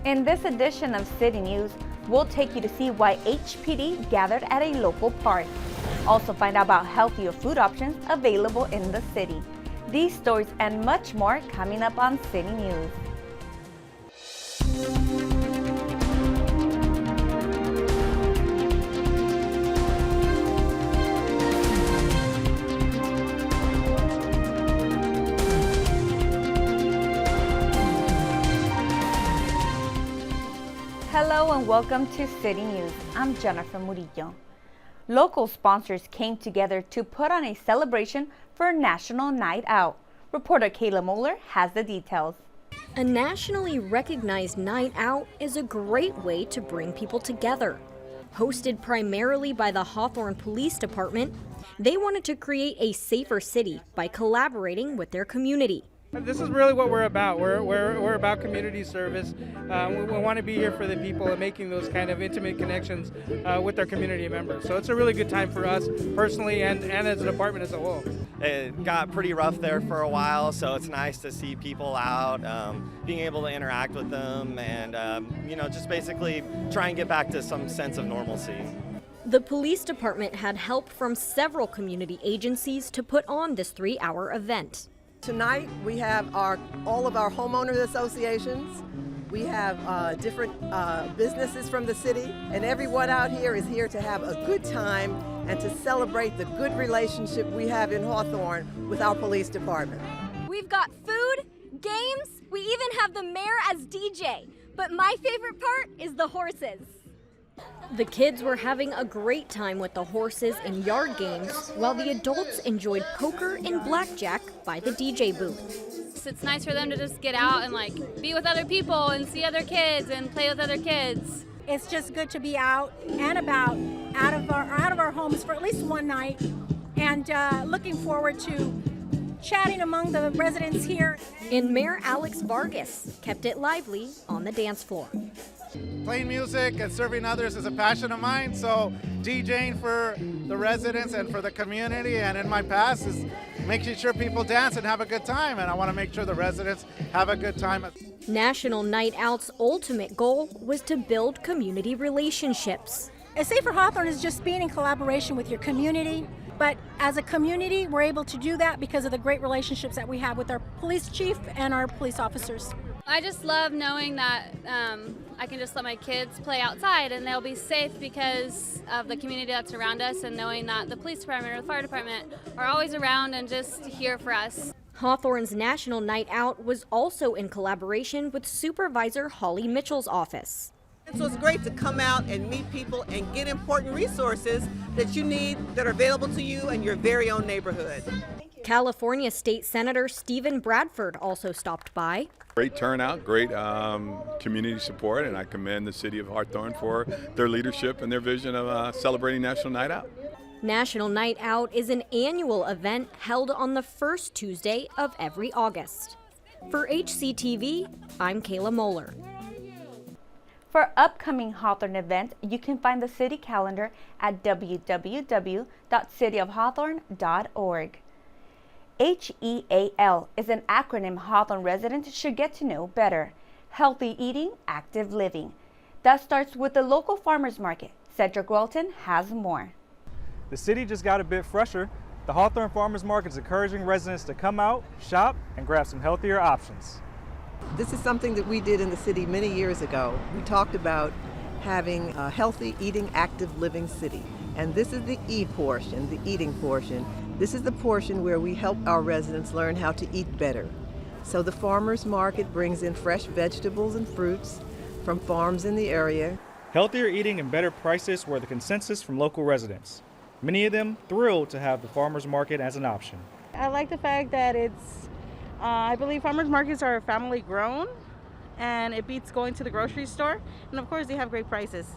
In this edition of City News, we'll take you to see why HPD gathered at a local park. Also find out about healthier food options available in the city. These stories and much more coming up on City News. Hello and welcome to City News. I'm Jennifer Murillo. Local sponsors came together to put on a celebration for National Night Out. Reporter Kayla Moeller has the details. A nationally recognized night out is a great way to bring people together. Hosted primarily by the Hawthorne Police Department, they wanted to create a safer city by collaborating with their community. This is really what we're about. We're about community service. We want to be here for the people and making those kind of intimate connections with our community members. So it's a really good time for us personally and as a department as a whole. It got pretty rough there for a while, so it's nice to see people out, being able to interact with them and, just basically try and get back to some sense of normalcy. The police department had help from several community agencies to put on this 3-hour event. Tonight we have all of our homeowners associations. We have different businesses from the city, and everyone out here is here to have a good time and to celebrate the good relationship we have in Hawthorne with our police department. We've got food, games, we even have the mayor as DJ. But my favorite part is the horses. The kids were having a great time with the horses and yard games, while the adults enjoyed poker and blackjack by the DJ booth. It's nice for them to just get out and be with other people and see other kids and play with other kids. It's just good to be out and about, out of our homes for at least one night, and looking forward to chatting among the residents here. And Mayor Alex Vargas kept it lively on the dance floor. Playing music and serving others is a passion of mine, so DJing for the residents and for the community and in my past is making sure people dance and have a good time, and I want to make sure the residents have a good time. National Night Out's ultimate goal was to build community relationships. A Safer Hawthorne is just being in collaboration with your community, but as a community we're able to do that because of the great relationships that we have with our police chief and our police officers. I just love knowing that I can just let my kids play outside and they'll be safe because of the community that's around us, and knowing that the police department or the fire department are always around and just here for us. Hawthorne's National Night Out was also in collaboration with Supervisor Holly Mitchell's office. So it's great to come out and meet people and get important resources that you need that are available to you in your very own neighborhood. California State Senator Stephen Bradford also stopped by. Great turnout, great community support, and I commend the city of Hawthorne for their leadership and their vision of celebrating National Night Out. National Night Out is an annual event held on the first Tuesday of every August. For HCTV, I'm Kayla Moeller. For upcoming Hawthorne events, you can find the city calendar at www.cityofhawthorne.org. HEAL is an acronym Hawthorne residents should get to know better. Healthy eating, active living. That starts with the local farmers market. Cedric Welton has more. The city just got a bit fresher. The Hawthorne Farmers Market is encouraging residents to come out, shop, and grab some healthier options. This is something that we did in the city many years ago. We talked about having a healthy, eating, active living city. And this is the E portion, the eating portion. This is the portion where we help our residents learn how to eat better. So the farmers market brings in fresh vegetables and fruits from farms in the area. Healthier eating and better prices were the consensus from local residents. Many of them thrilled to have the farmers market as an option. I like the fact that I believe farmers markets are family grown, and it beats going to the grocery store. And of course they have great prices.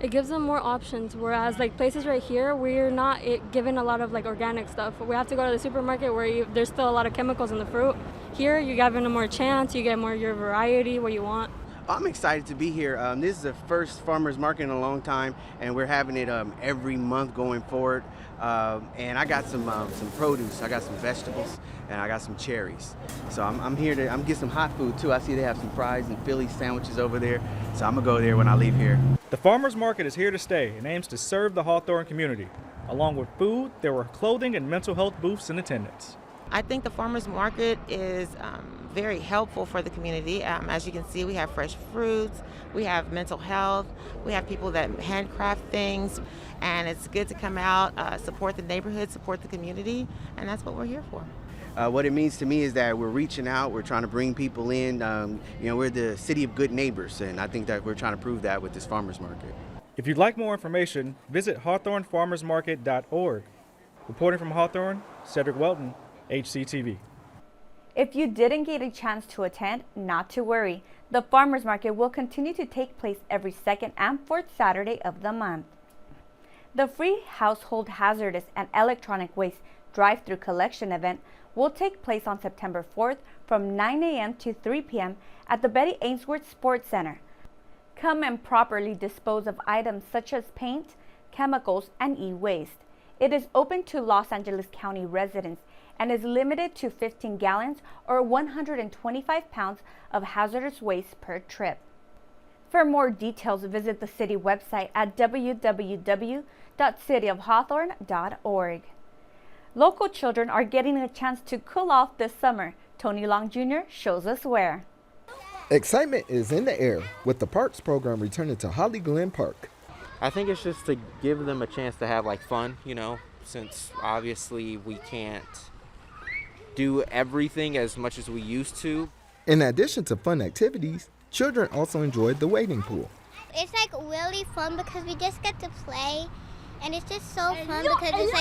It gives them more options, whereas places right here, we're not given a lot of organic stuff. We have to go to the supermarket where there's still a lot of chemicals in the fruit. Here, you're given a more chance, you get more your variety, what you want. I'm excited to be here. This is the first farmers market in a long time, and we're having it every month going forward. And I got some produce. I got some vegetables, and I got some cherries. So I'm here to get some hot food too. I see they have some fries and Philly sandwiches over there. So I'm gonna go there when I leave here. The farmers market is here to stay and aims to serve the Hawthorne community. Along with food, there were clothing and mental health booths in attendance. I think the farmers market is very helpful for the community. As you can see, we have fresh fruits, we have mental health, we have people that handcraft things, and it's good to come out, support the neighborhood, support the community, and that's what we're here for. What it means to me is that we're reaching out, we're trying to bring people in. We're the city of good neighbors, and I think that we're trying to prove that with this farmers market. If you'd like more information, visit hawthornefarmersmarket.org. Reporting from Hawthorne, Cedric Welton, HCTV. If you didn't get a chance to attend, not to worry. The farmers market will continue to take place every second and fourth Saturday of the month. The free household hazardous and electronic waste drive-through collection event will take place on September 4th from 9 a.m. to 3 p.m. at the Betty Ainsworth Sports Center. Come and properly dispose of items such as paint, chemicals, and e-waste. It is open to Los Angeles County residents and is limited to 15 gallons or 125 pounds of hazardous waste per trip. For more details, visit the city website at www.cityofhawthorne.org. Local children are getting a chance to cool off this summer. Tony Long Jr. shows us where. Excitement is in the air with the Parks program returning to Holly Glen Park. I think it's just to give them a chance to have fun, since obviously we can't do everything as much as we used to. In addition to fun activities, children also enjoyed the wading pool. It's really fun because we just get to play, and it's just so fun because it's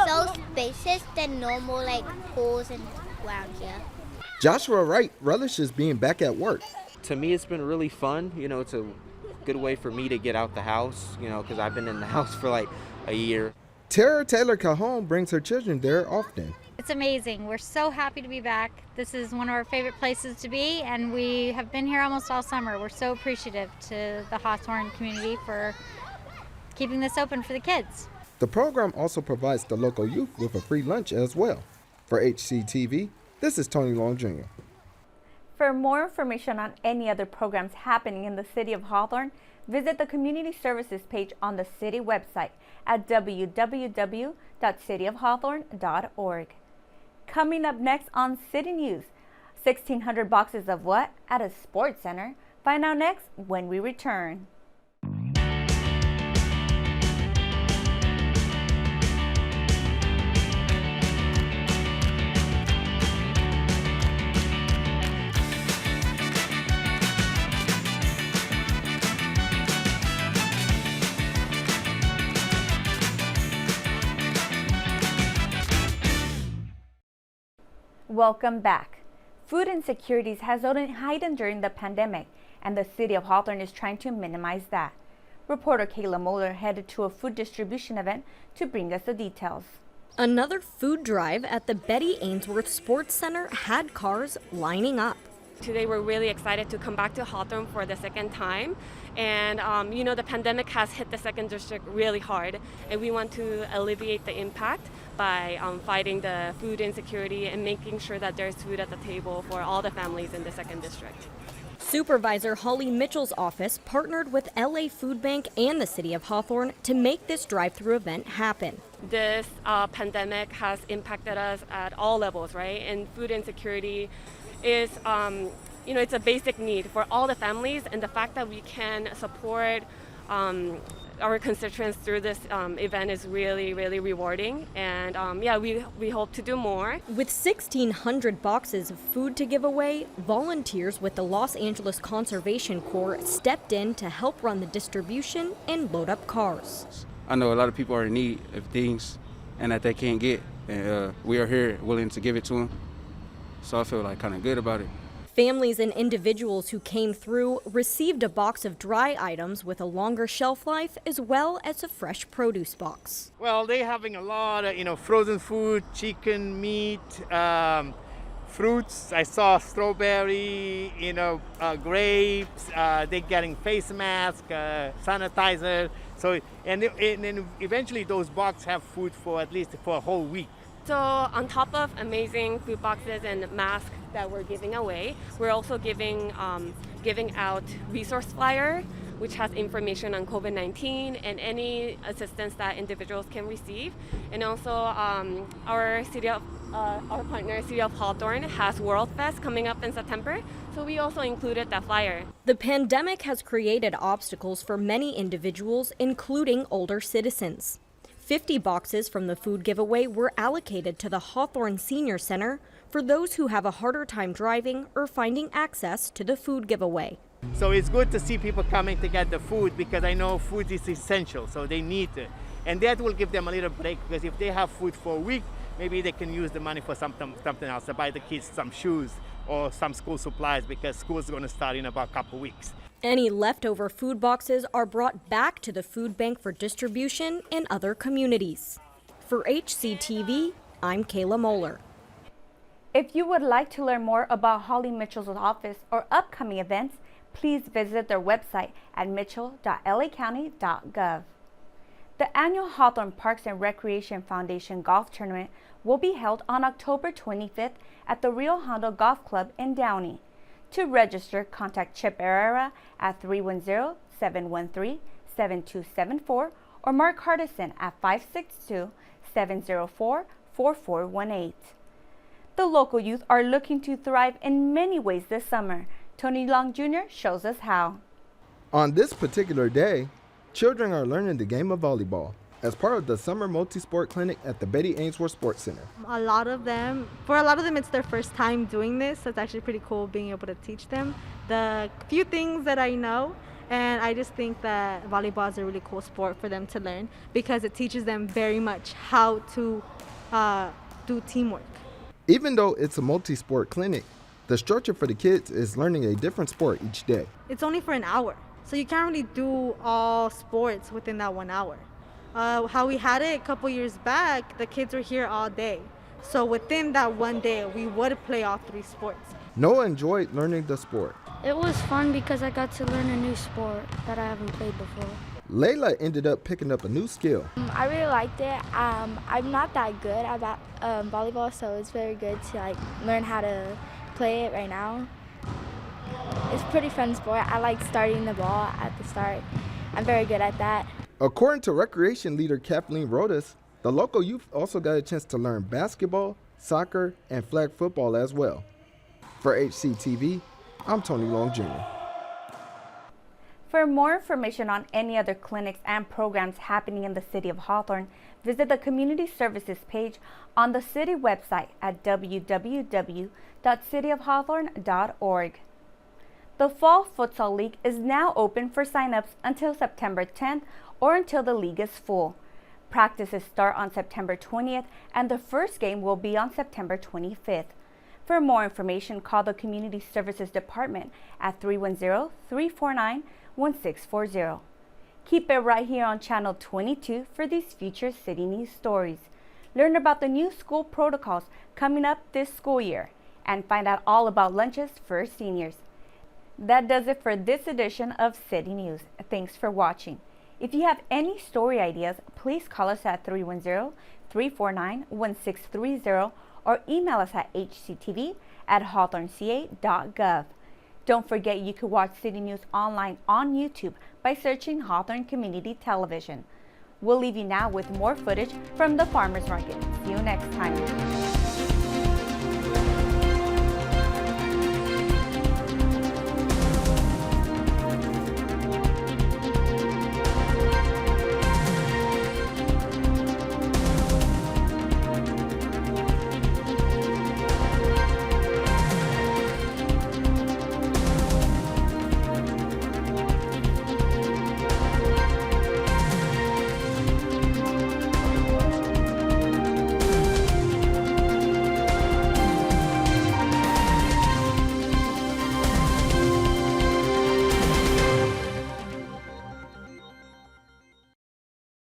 so spacious than normal pools and around here. Joshua Wright relishes being back at work. To me, it's been really fun. It's a good way for me to get out the house, because I've been in the house for a year. Tara Taylor Cajon brings her children there often. It's amazing. We're so happy to be back. This is one of our favorite places to be, and we have been here almost all summer. We're so appreciative to the Hawthorne community for keeping this open for the kids. The program also provides the local youth with a free lunch as well. For HCTV, this is Tony Long Jr. For more information on any other programs happening in the city of Hawthorne, visit the Community Services page on the city website at www.cityofhawthorne.org. Coming up next on City News, 1,600 boxes of what at a sports center? Find out next when we return. Welcome back. Food insecurities has only heightened during the pandemic, and the city of Hawthorne is trying to minimize that. Reporter Kayla Moeller headed to a food distribution event to bring us the details. Another food drive at the Betty Ainsworth Sports Center had cars lining up. Today we're really excited to come back to Hawthorne for the second time. And the pandemic has hit the second district really hard, and we want to alleviate the impact by fighting the food insecurity and making sure that there's food at the table for all the families in the second district. Supervisor Holly Mitchell's office partnered with LA Food Bank and the city of Hawthorne to make this drive-through event happen. This pandemic has impacted us at all levels, right? And food insecurity is it's a basic need for all the families, and the fact that we can support our constituents through this event is really, really rewarding. And we hope to do more. With 1,600 boxes of food to give away, volunteers with the Los Angeles Conservation Corps stepped in to help run the distribution and load up cars. I know a lot of people are in need of things and that they can't get, and we are here willing to give it to them. So I feel kind of good about it. Families and individuals who came through received a box of dry items with a longer shelf life, as well as a fresh produce box. Well, they're having a lot of, frozen food, chicken, meat, fruits. I saw strawberry, grapes. They're getting face mask, sanitizer. So, and then eventually those boxes have food for at least for a whole week. So on top of amazing food boxes and masks that we're giving away, we're also giving out resource flyer, which has information on COVID-19 and any assistance that individuals can receive. And also our partner, City of Hawthorne, has World Fest coming up in September. So we also included that flyer. The pandemic has created obstacles for many individuals, including older citizens. 50 boxes from the food giveaway were allocated to the Hawthorne Senior Center for those who have a harder time driving or finding access to the food giveaway. So it's good to see people coming to get the food because I know food is essential, so they need it. And that will give them a little break because if they have food for a week, maybe they can use the money for something else, to buy the kids some shoes or some school supplies because school is going to start in about a couple weeks. Any leftover food boxes are brought back to the food bank for distribution in other communities. For HCTV, I'm Kayla Moeller. If you would like to learn more about Holly Mitchell's office or upcoming events, please visit their website at mitchell.lacounty.gov. The annual Hawthorne Parks and Recreation Foundation Golf Tournament will be held on October 25th at the Rio Hondo Golf Club in Downey. To register, contact Chip Herrera at 310-713-7274 or Mark Hardison at 562-704-4418. The local youth are looking to thrive in many ways this summer. Tony Long Jr. shows us how. On this particular day, children are learning the game of volleyball as part of the Summer Multi-Sport Clinic at the Betty Ainsworth Sports Center. For a lot of them, it's their first time doing this, so it's actually pretty cool being able to teach them the few things that I know. And I just think that volleyball is a really cool sport for them to learn because it teaches them very much how to do teamwork. Even though it's a multi-sport clinic, the structure for the kids is learning a different sport each day. It's only for an hour, so you can't really do all sports within that 1 hour. How we had it a couple years back, the kids were here all day. So within that one day, we would play all 3 sports. Noah enjoyed learning the sport. It was fun because I got to learn a new sport that I haven't played before. Layla ended up picking up a new skill. I really liked it. I'm not that good at volleyball, so it's very good to learn how to play it right now. It's a pretty fun sport. I like starting the ball at the start. I'm very good at that. According to recreation leader Kathleen Rodas, the local youth also got a chance to learn basketball, soccer, and flag football as well. For HCTV, I'm Tony Long Jr. For more information on any other clinics and programs happening in the city of Hawthorne, visit the Community Services page on the city website at www.cityofhawthorne.org. The Fall Futsal League is now open for sign-ups until September 10th or until the league is full. Practices start on September 20th and the first game will be on September 25th. For more information, call the Community Services Department at 310-349-1640. Keep it right here on Channel 22 for these future city news stories. Learn about the new school protocols coming up this school year and find out all about lunches for seniors. That does it for this edition of City News. Thanks for watching. If you have any story ideas, please call us at 310-349-1630 or email us at hctv@hawthorneca.gov. Don't forget you can watch City News online on YouTube by searching Hawthorne Community Television. We'll leave you now with more footage from the farmers market. See you next time.